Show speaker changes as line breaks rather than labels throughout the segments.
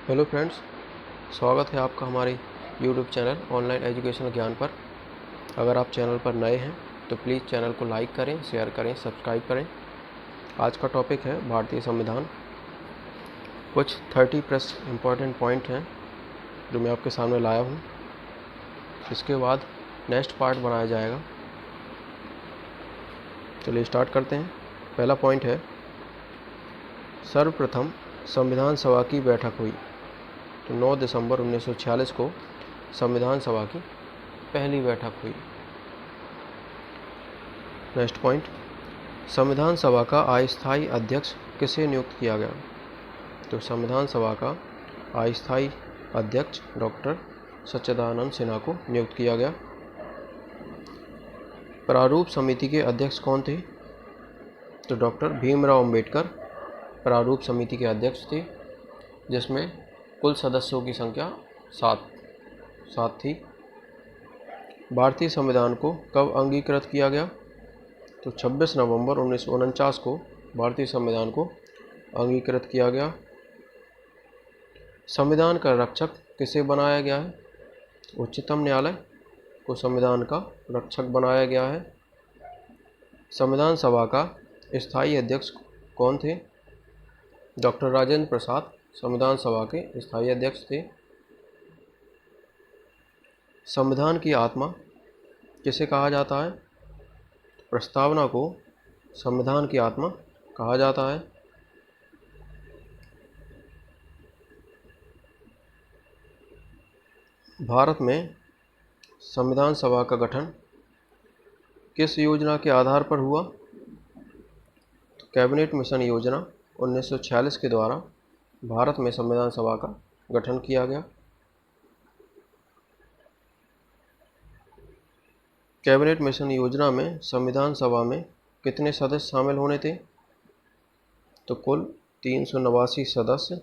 Hello friends, स्वागत है आपका हमारे यूट्यूब चैनल ऑनलाइन एजुकेशन ज्ञान पर। अगर आप चैनल पर नए हैं तो प्लीज़ चैनल को लाइक करें, शेयर करें, सब्सक्राइब करें। आज का टॉपिक है भारतीय संविधान। कुछ 30+ इम्पॉर्टेंट पॉइंट हैं जो मैं आपके सामने लाया हूँ। इसके बाद नेक्स्ट पार्ट बनाया जाएगा। चलिए स्टार्ट करते हैं। पहला पॉइंट है, सर्वप्रथम संविधान सभा की बैठक हुई। तो 9 दिसंबर 1946 को संविधान सभा की पहली बैठक हुई। नेक्स्ट पॉइंट, संविधान सभा का अस्थायी अध्यक्ष किसे नियुक्त किया गया? तो संविधान सभा का अस्थायी अध्यक्ष डॉक्टर सच्चिदानंद सिन्हा को नियुक्त किया गया। प्रारूप समिति के अध्यक्ष कौन थे? तो डॉक्टर भीमराव अंबेडकर प्रारूप समिति के अध्यक्ष थे, जिसमें कुल सदस्यों की संख्या सात थी। भारतीय संविधान को कब अंगीकृत किया गया? तो 26 नवंबर 1949 को भारतीय संविधान को अंगीकृत किया गया। संविधान का रक्षक किसे बनाया गया है? उच्चतम न्यायालय को संविधान का रक्षक बनाया गया है। संविधान सभा का स्थायी अध्यक्ष कौन थे? डॉक्टर राजेंद्र प्रसाद संविधान सभा के स्थायी अध्यक्ष थे। संविधान की आत्मा किसे कहा जाता है? प्रस्तावना को संविधान की आत्मा कहा जाता है। भारत में संविधान सभा का गठन किस योजना के आधार पर हुआ? तो कैबिनेट मिशन योजना 1946 के द्वारा भारत में संविधान सभा का गठन किया गया। कैबिनेट मिशन योजना में संविधान सभा में कितने सदस्य शामिल होने थे? तो कुल 389 सदस्य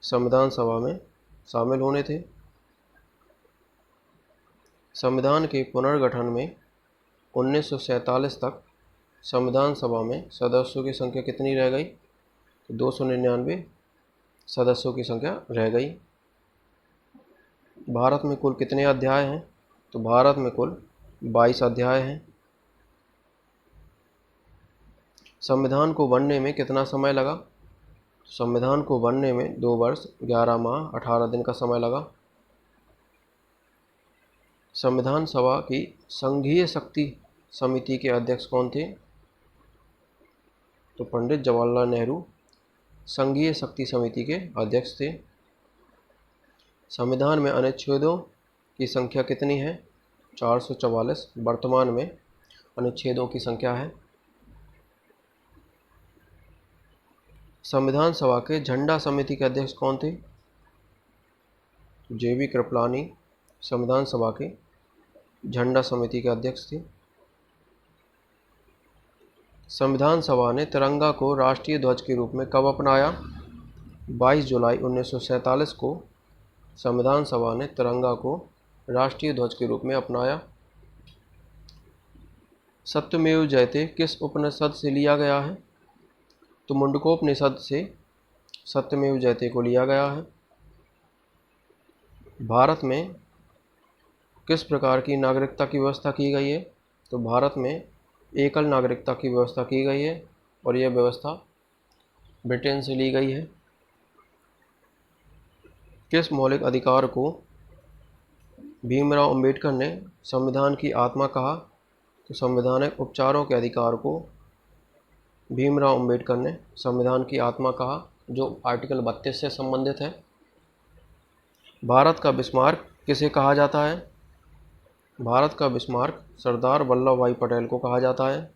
संविधान सभा में शामिल होने थे। संविधान के पुनर्गठन में 1947 तक संविधान सभा में सदस्यों की संख्या कितनी रह गई? तो 299 सदस्यों की संख्या रह गई। भारत में कुल कितने अध्याय हैं? तो भारत में कुल 22 अध्याय हैं। संविधान को बनने में कितना समय लगा? संविधान को बनने में 2 वर्ष 11 माह 18 दिन का समय लगा। संविधान सभा की संघीय शक्ति समिति के अध्यक्ष कौन थे? तो पंडित जवाहरलाल नेहरू संघीय शक्ति समिति के अध्यक्ष थे। संविधान में अनुच्छेदों की संख्या कितनी है? 444 वर्तमान में अनुच्छेदों की संख्या है। संविधान सभा के झंडा समिति के अध्यक्ष कौन थे? JV कृपलानी संविधान सभा के झंडा समिति के अध्यक्ष थे। संविधान सभा ने तिरंगा को राष्ट्रीय ध्वज के रूप में कब अपनाया? 22 जुलाई 1947 को संविधान सभा ने तिरंगा को राष्ट्रीय ध्वज के रूप में अपनाया। सत्यमेव जयते किस उपनिषद से लिया गया है? तो मुंडकोपनिषद से सत्यमेव जयते को लिया गया है। भारत में किस प्रकार की नागरिकता की व्यवस्था की गई है? तो भारत में एकल नागरिकता की व्यवस्था की गई है और यह व्यवस्था ब्रिटेन से ली गई है। किस मौलिक अधिकार को भीमराव अंबेडकर ने संविधान की आत्मा कहा? तो संवैधानिक उपचारों के अधिकार को भीमराव अंबेडकर ने संविधान की आत्मा कहा, जो आर्टिकल 32 से संबंधित है। भारत का बिस्मार्क किसे कहा जाता है? भारत का बिस्मार्क सरदार वल्लभ भाई पटेल को कहा जाता है।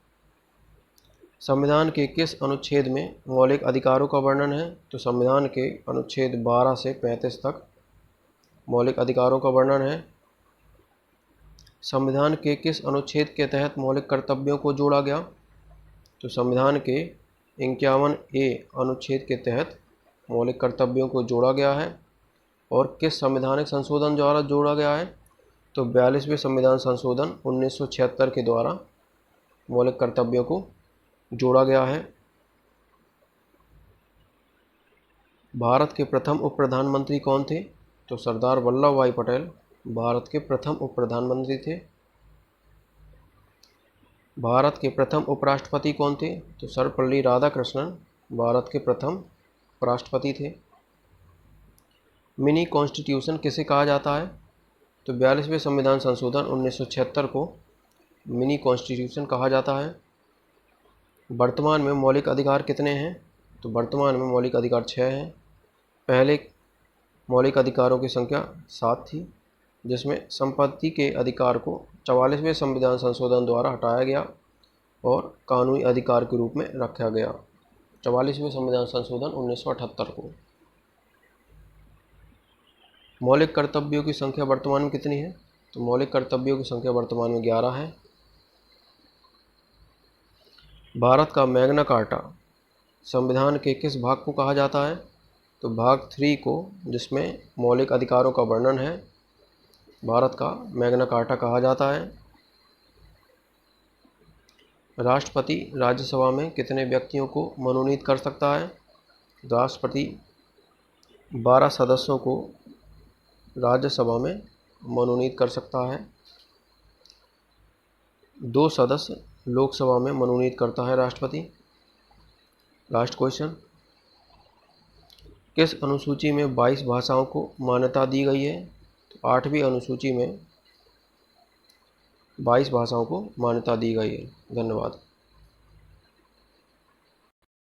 संविधान के किस अनुच्छेद में मौलिक अधिकारों का वर्णन है? तो संविधान के अनुच्छेद 12 से 35 तक मौलिक अधिकारों का वर्णन है। संविधान के किस अनुच्छेद के तहत मौलिक कर्तव्यों को जोड़ा गया? तो संविधान के 51A अनुच्छेद के तहत मौलिक कर्तव्यों को जोड़ा गया है। और किस संवैधानिक संशोधन द्वारा जोड़ा गया है? तो 42वें संविधान संशोधन 1976 के द्वारा मौलिक कर्तव्यों को जोड़ा गया है। भारत के प्रथम उप प्रधानमंत्री कौन थे? तो सरदार वल्लभ भाई पटेल भारत के प्रथम उप प्रधानमंत्री थे। भारत के प्रथम उपराष्ट्रपति कौन थे? तो सर्वपल्ली राधाकृष्णन भारत के प्रथम उपराष्ट्रपति थे। मिनी कॉन्स्टिट्यूशन किसे कहा जाता है? तो 42वें संविधान संशोधन 1976 को मिनी कॉन्स्टिट्यूशन कहा जाता है। वर्तमान में मौलिक अधिकार कितने हैं? तो वर्तमान में मौलिक अधिकार 6 हैं। पहले मौलिक अधिकारों की संख्या 7 थी, जिसमें संपत्ति के अधिकार को 44वें संविधान संशोधन द्वारा हटाया गया और कानूनी अधिकार के रूप में रखा गया। 44वें संविधान संशोधन 1978 को। मौलिक कर्तव्यों की संख्या वर्तमान में कितनी है? तो मौलिक कर्तव्यों की संख्या वर्तमान में 11 है। भारत का मैग्ना कार्टा संविधान के किस भाग को कहा जाता है? तो भाग 3 को, जिसमें मौलिक अधिकारों का वर्णन है, भारत का मैग्ना कार्टा कहा जाता है। राष्ट्रपति राज्यसभा में कितने व्यक्तियों को मनोनीत कर सकता है? राष्ट्रपति 12 सदस्यों को राज्यसभा में मनोनीत कर सकता है। 2 सदस्य लोकसभा में मनोनीत करता है राष्ट्रपति। लास्ट क्वेश्चन, किस अनुसूची में 22 भाषाओं को मान्यता दी गई है? तो 8वीं अनुसूची में 22 भाषाओं को मान्यता दी गई है। धन्यवाद।